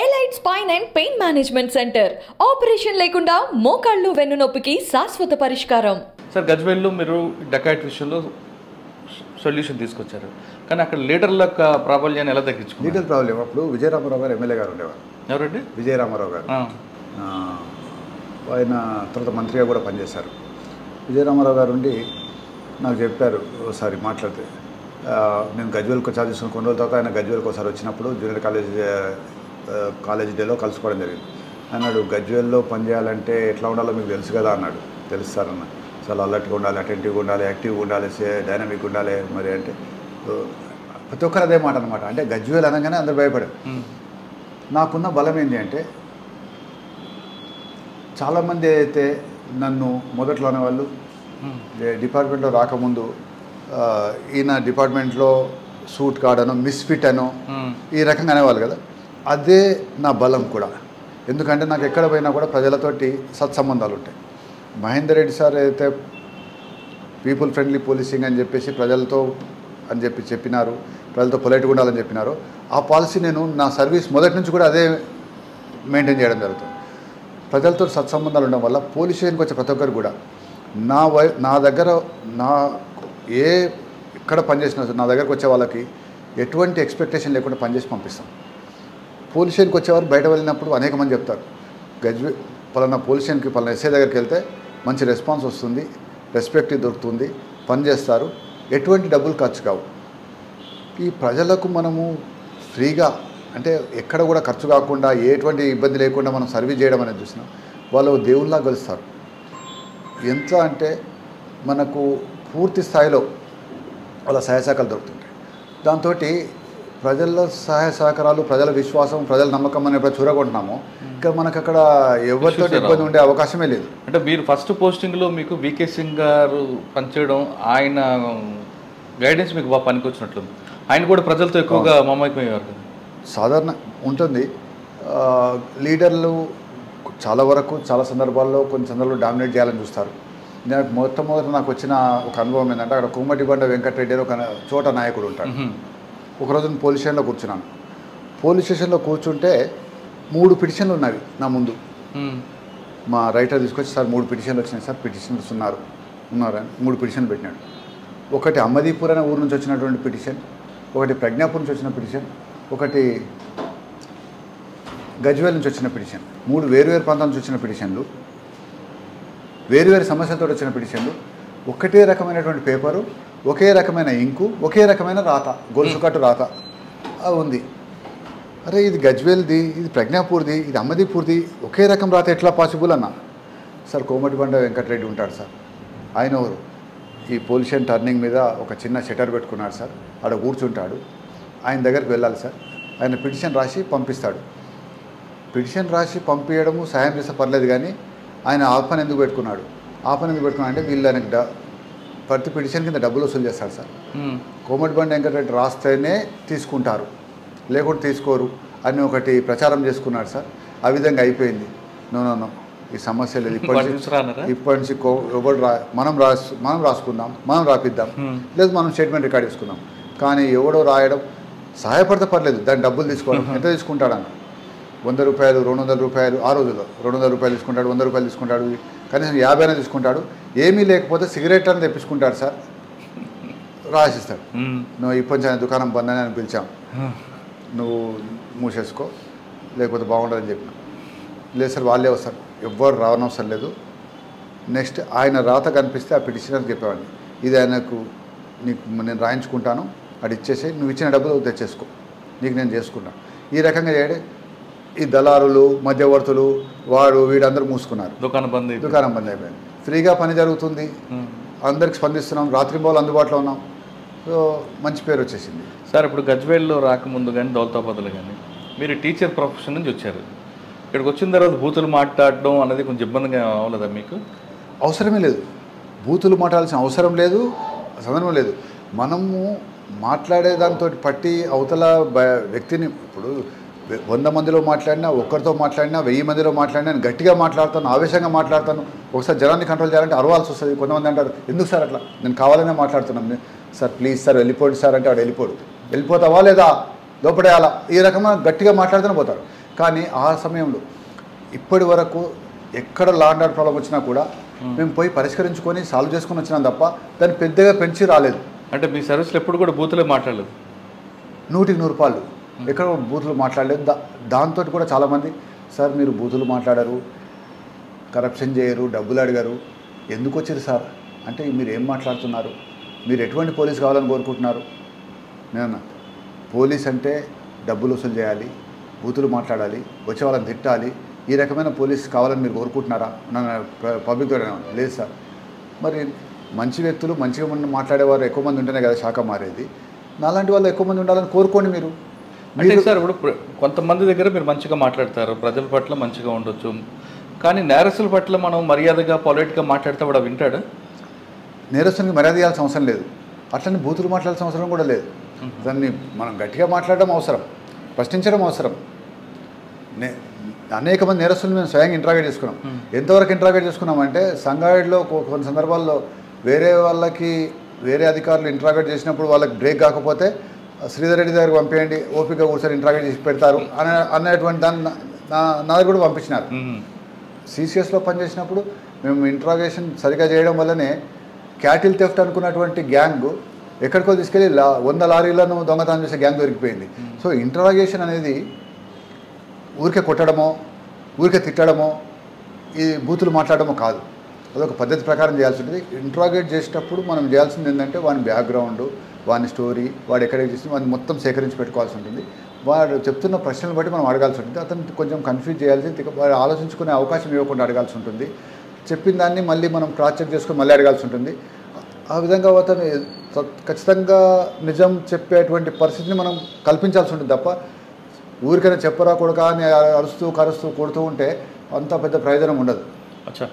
Elite spine and pain management centre operation లేకుండా మోకాళ్ళు వెన్నునొప్పికి శాశ్వత పరిష్కారం. సార్ గజ్వేల్లో మీరు డకాయిట్ విషయంలో సొల్యూషన్ తీసుకొచ్చారు, కానీ అక్కడ లీడర్ల ప్రాబల్యాన్ని ఎలా తగ్గించుకున్నారు? లీడర్ ప్రాబ్లం అప్పుడు విజయరామారావు గారు ఎమ్మెల్యే గారు ఉండేవారు. ఎవరండి? విజయరామారావు గారు. ఆయన తర్వాత మంత్రిగా కూడా పనిచేశారు. విజయరామారావు గారు ఉండి నాకు చెప్పారు ఒకసారి మాట్లాడితే, నేను గజ్వేల్కి వచ్చి తీసుకుని కొన్ని రోజుల తర్వాత ఆయన గజ్వేల్కి ఒకసారి వచ్చినప్పుడు జూనియర్ కాలేజ్ డేలో కలుసుకోవడం జరిగింది. అన్నాడు, గజ్వేల్లో పనిచేయాలంటే ఎట్లా ఉండాలో మీకు తెలుసు కదా అన్నాడు. తెలుసు సార్ అన్న, చాలా అలర్ట్గా ఉండాలి, అటెంటివ్గా ఉండాలి, యాక్టివ్గా ఉండాలి, డైనమిక్ ఉండాలి. మరి అంటే ప్రతి ఒక్కరు అదే మాట అనమాట. అంటే గజ్వేల్ అనగానే అందరు భయపడారు. నాకున్న బలం ఏంటి అంటే, చాలామంది అయితే నన్ను మొదట్లో అనేవాళ్ళు, డిపార్ట్మెంట్లో రాకముందు ఈయన డిపార్ట్మెంట్లో సూట్ కాడనో మిస్ఫిట్ అనో ఈ రకంగా అనేవాళ్ళు కదా. అదే నా బలం కూడా. ఎందుకంటే నాకు ఎక్కడ పోయినా కూడా ప్రజలతోటి సత్సంబంధాలు ఉంటాయి. మహేందర్ రెడ్డి సార్ అయితే పీపుల్ ఫ్రెండ్లీ పోలీసింగ్ అని చెప్పేసి ప్రజలతో అని చెప్పినారు, ప్రజలతో పొలైట్గా ఉండాలని చెప్పినారు. ఆ పాలసీ నేను నా సర్వీస్ మొదటి నుంచి కూడా అదే మెయింటైన్ చేయడం జరుగుతుంది. ప్రజలతో సత్సంబంధాలు ఉండడం వల్ల పోలీస్ స్టేషన్కి వచ్చే ప్రతి ఒక్కరు కూడా నా దగ్గర ఎక్కడ పనిచేసిన నా దగ్గరకు వచ్చే వాళ్ళకి ఎటువంటి ఎక్స్పెక్టేషన్ లేకుండా పనిచేసి పంపిస్తాం. పోలీస్ స్టేషన్కి వచ్చేవారు బయట వెళ్ళినప్పుడు అనేక మంది చెప్తారు, పలానా పోలీస్ స్టేషన్కి పలానా ఎస్ఐ దగ్గరికి వెళ్తే మంచి రెస్పాన్స్ వస్తుంది, రెస్పెక్ట్ దొరుకుతుంది, పని చేస్తారు, ఎటువంటి డబ్బులు ఖర్చు కావు. ఈ ప్రజలకు మనము ఫ్రీగా అంటే ఎక్కడ కూడా ఖర్చు కాకుండా ఎటువంటి ఇబ్బంది లేకుండా మనం సర్వీస్ చేయడం అనేది చూసినాం. వాళ్ళు దేవుళ్ళలా కలుస్తారు. ఎంత అంటే మనకు పూర్తి స్థాయిలో వాళ్ళ సహాయ సహకారాలు దొరుకుతుంటాయి. దాంతో ప్రజల సహాయ సహకారాలు, ప్రజల విశ్వాసం, ప్రజల నమ్మకం అనే చూరగొంటున్నాము. ఇంకా మనకు అక్కడ ఎవరితో ఇబ్బంది ఉండే అవకాశమే లేదు. అంటే మీరు ఫస్ట్ పోస్టింగ్లో మీకు వికే సింగ్ గారు పనిచేయడం, ఆయన గైడెన్స్ మీకు బాగా పనికొచ్చినట్లుంది. ఆయన కూడా ప్రజలతో ఎక్కువగా మమేకమయ్యేవారు కదా. సాధారణ ఉంటుంది. లీడర్లు చాలా వరకు చాలా సందర్భాల్లో కొన్ని సందర్భాల్లో డామినేట్ చేయాలని చూస్తారు. నాకు మొట్టమొదటి నాకు వచ్చిన ఒక అనుభవం ఏంటంటే, అక్కడ కుమ్మటిబండ వెంకటరెడ్డి అని ఒక చోట నాయకుడు ఉంటాడు. ఒకరోజు నేను పోలీస్ స్టేషన్లో కూర్చున్నాను. పోలీస్ స్టేషన్లో కూర్చుంటే 3 పిటిషన్లు ఉన్నవి నా ముందు. మా రైటర్ తీసుకొచ్చి, సార్ 3 పిటిషన్లు వచ్చినాయి సార్, పిటిషనర్స్ ఉన్నారని 3 పిటిషన్లు పెట్టినాడు. ఒకటి అమ్మదీపూర్ అనే ఊరు నుంచి వచ్చినటువంటి పిటిషన్, ఒకటి ప్రజ్ఞాపూర్ నుంచి వచ్చిన పిటిషన్, ఒకటి గజ్వేల్ నుంచి వచ్చిన పిటిషన్. 3 వేరువేరు ప్రాంతాల నుంచి వచ్చిన పిటిషన్లు, వేరువేరు సమస్యలతో వచ్చిన పిటిషన్లు, ఒకటే రకమైనటువంటి పేపరు, ఒకే రకమైన ఇంకు, ఒకే రకమైన రాత, గొలుసు కట్టు రాత ఉంది. అరే ఇది గజ్వేల్ది, ఇది ప్రజ్ఞాపూర్ది, ఇది అమ్మదీపూర్ది, ఒకే రకం రాత ఎట్లా పాసిబుల్ అన్నా. సార్ కోమటిబండ వెంకటరెడ్డి ఉంటాడు సార్, ఆయన ఎవరు, ఈ పొల్యూషన్ టర్నింగ్ మీద ఒక చిన్న షటర్ పెట్టుకున్నాడు సార్, ఆడ కూర్చుంటాడు, ఆయన దగ్గరికి వెళ్ళాలి సార్, ఆయన పిటిషన్ రాసి పంపిస్తాడు. పిటిషన్ రాసి పంపించడము సాయం చేస్తే పర్లేదు, కానీ ఆయన ఆ పని ఎందుకు పెట్టుకున్నాడు అంటే వీళ్ళు ఆయనకి ప్రతి పిటిషన్ కింద డబ్బులు వసూలు చేస్తారు సార్. కోమటిబండ వెంకటరెడ్డి రాస్తేనే తీసుకుంటారు, లేకుంటే తీసుకోరు అని ఒకటి ప్రచారం చేసుకున్నాడు సార్. ఆ విధంగా అయిపోయింది. నో ఈ సమస్య లేదు, ఇప్పటి నుంచి ఎవరు మనం రాసుకుందాం, మనం రాపిద్దాం, లేదు మనం స్టేట్మెంట్ రికార్డ్ చేసుకుందాం. కానీ ఎవడో రాయడం సహాయపడితే పర్లేదు, దాని డబ్బులు తీసుకోవడం ఎంత తీసుకుంటాడన్న 100 రూపాయలు, 200 రూపాయలు, ఆ రోజుల్లో 200 రూపాయలు తీసుకుంటాడు, 100 రూపాయలు తీసుకుంటాడు, కనీసం 50 అయినా తీసుకుంటాడు. ఏమీ లేకపోతే సిగరెట్ అని తెప్పించుకుంటాడు సార్, రాసిస్తాడు. నువ్వు ఇప్పటి దుకాణం బంద్ అని పిలిచాం, నువ్వు మూసేసుకో లేకపోతే బాగుండదని చెప్పిన. లేదు సార్ వాళ్ళే వస్తారు, ఎవ్వరు రావనవసరం లేదు. నెక్స్ట్ ఆయన రాత కనిపిస్తే ఆ పిటిషనర్కి చెప్పేవాడిని, ఇది ఆయనకు నీకు నేను రాయించుకుంటాను, అది ఇచ్చేసి నువ్వు ఇచ్చిన డబ్బులు తెచ్చేసుకో, నీకు నేను చేసుకుంటాను. ఈ రకంగా చేయడే ఈ దళారులు, మధ్యవర్తులు, వీడందరూ మూసుకున్నారు. దుకాణం బంద్ అయిపోయింది. ఫ్రీగా పని జరుగుతుంది, అందరికి స్పందిస్తున్నాం, రాత్రింబౌలు అందుబాటులో ఉన్నాం. సో మంచి పేరు వచ్చేసింది సార్. ఇప్పుడు గజ్వేల్లో రాకముందు కానీ దౌలతాబాద్లో కానీ మీరు టీచర్ ప్రొఫెషన్ నుంచి వచ్చారు. ఇక్కడికి వచ్చిన తర్వాత బూతులు మాట్లాడడం అనేది కొంచెం ఇబ్బందిగా అవ్వలేదా మీకు? అవసరమే లేదు, బూతులు మాట్లాడాల్సిన అవసరం లేదు, సందర్భం లేదు. మనము మాట్లాడే దాంతో పట్టి అవతల వ్యక్తిని, ఇప్పుడు 100 మందిలో మాట్లాడినా, ఒక్కరితో మాట్లాడినా, 1000 మందిలో మాట్లాడినా నేను గట్టిగా మాట్లాడతాను, ఆవేశంగా మాట్లాడతాను. ఒకసారి జనాన్ని కంట్రోల్ చేయాలంటే అరవాల్సి వస్తుంది. కొంతమంది అంటారు, ఎందుకు సార్ అట్లా, నేను కావాలనే మాట్లాడుతున్నాను సార్, ప్లీజ్ సార్ వెళ్ళిపోండి సార్ అంటే వాడు వెళ్ళిపోతావా లేదా, లోపడేయాలా ఈ రకమైన గట్టిగా మాట్లాడుతూనే పోతారు. కానీ ఆ సమయంలో ఇప్పటి వరకు ఎక్కడ లా అండ్ ఆర్డర్ ప్రాబ్లం వచ్చినా కూడా మేము పోయి పరిష్కరించుకొని సాల్వ్ చేసుకొని వచ్చినాం తప్ప దాన్ని పెద్దగా పెంచి రాలేదు. అంటే మీ సర్వీస్లో ఎప్పుడు కూడా బూతులే మాట్లాడలేదు? 100% ఎక్కడ బూతులు మాట్లాడలేదు. దాంతో కూడా చాలామంది సార్ మీరు బూతులు మాట్లాడరు, కరప్షన్ చేయరు, డబ్బులు అడిగారు, ఎందుకు వచ్చారు సార్ అంటే మీరు ఏం మాట్లాడుతున్నారు, మీరు ఎటువంటి పోలీస్ కావాలని కోరుకుంటున్నారు? నేను పోలీస్ అంటే డబ్బులు వసూలు చేయాలి, బూతులు మాట్లాడాలి, వచ్చే వాళ్ళని తిట్టాలి, ఈ రకమైన పోలీస్ కావాలని మీరు కోరుకుంటున్నారా? నన్ను పబ్లిక్ లేదు సార్. మరి మంచి వ్యక్తులు మంచిగా మాట్లాడేవారు ఎక్కువ మంది ఉంటేనే కదా శాఖ మారేది. నాలాంటి వాళ్ళు ఎక్కువ మంది ఉండాలని కోరుకోండి మీరు. అంటే సార్ ఇప్పుడు కొంతమంది దగ్గర మీరు మంచిగా మాట్లాడతారు, ప్రజల పట్ల మంచిగా ఉండొచ్చు, కానీ నేరస్తుల పట్ల మనం మర్యాదగా పొలైట్గా మాట్లాడితే కూడా వింటాడు? నేరస్తునికి మర్యాద ఇవ్వాల్సిన అవసరం లేదు, అట్లనే బూతులు మాట్లాడాల్సిన అవసరం కూడా లేదు. దాన్ని మనం గట్టిగా మాట్లాడడం అవసరం, ప్రశ్నించడం అవసరం. అనేక మంది నేరస్తులు మేము స్వయంగా ఇంట్రాగేట్ చేసుకున్నాం. ఎంతవరకు ఇంట్రాగేట్ చేసుకున్నామంటే సంగారెడ్డిలో కొన్ని సందర్భాల్లో వేరే అధికారులు ఇంట్రాగేట్ చేసినప్పుడు వాళ్ళకి బ్రేక్ కాకపోతే శ్రీధర్ రెడ్డి దగ్గరికి పంపేయండి, ఓపిక కూర్చొని ఇంట్రాగేట్ చేసి పెడతారు అనేటువంటి దాన్ని నా దగ్గర కూడా పంపించినారు. సిసిఎస్లో పనిచేసినప్పుడు మేము ఇంట్రాగేషన్ సరిగా చేయడం వల్లనే క్యాటిల్ థెఫ్ట్ అనుకున్నటువంటి గ్యాంగ్ ఎక్కడికో తీసుకెళ్ళి 100 లారీలను దొంగతనం చేసే గ్యాంగ్ దొరికిపోయింది. సో ఇంట్రాగేషన్ అనేది ఊరికే కొట్టడమో, ఊరికే తిట్టడమో, ఈ బూతులు మాట్లాడడమో కాదు. అదొక పద్ధతి ప్రకారం చేయాల్సి ఉంటుంది. ఇంట్రాగేట్ చేసేటప్పుడు మనం చేయాల్సింది ఏంటంటే వాని బ్యాక్గ్రౌండ్, వాని స్టోరీ, వాడు ఎక్కడికి చేసి వాడిని మొత్తం సేకరించి పెట్టుకోవాల్సి ఉంటుంది. వాడు చెప్తున్న ప్రశ్నలు బట్టి మనం అడగాల్సి ఉంటుంది. అతను కొంచెం కన్ఫ్యూజ్ చేయాల్సి, వాడు ఆలోచించుకునే అవకాశం ఇవ్వకుండా అడగాల్సి ఉంటుంది. చెప్పిన దాన్ని మళ్ళీ మనం క్రాస్ చెక్ చేసుకొని మళ్ళీ అడగాల్సి ఉంటుంది. ఆ విధంగా అతను ఖచ్చితంగా నిజం చెప్పేటువంటి పరిస్థితిని మనం కల్పించాల్సి ఉంటుంది తప్ప ఊరికైనా చెప్పరా కొడుకా అని అరుస్తూ కరుస్తూ కొడుతూ ఉంటే అంత పెద్ద ప్రయోజనం ఉండదు. అచ్చా.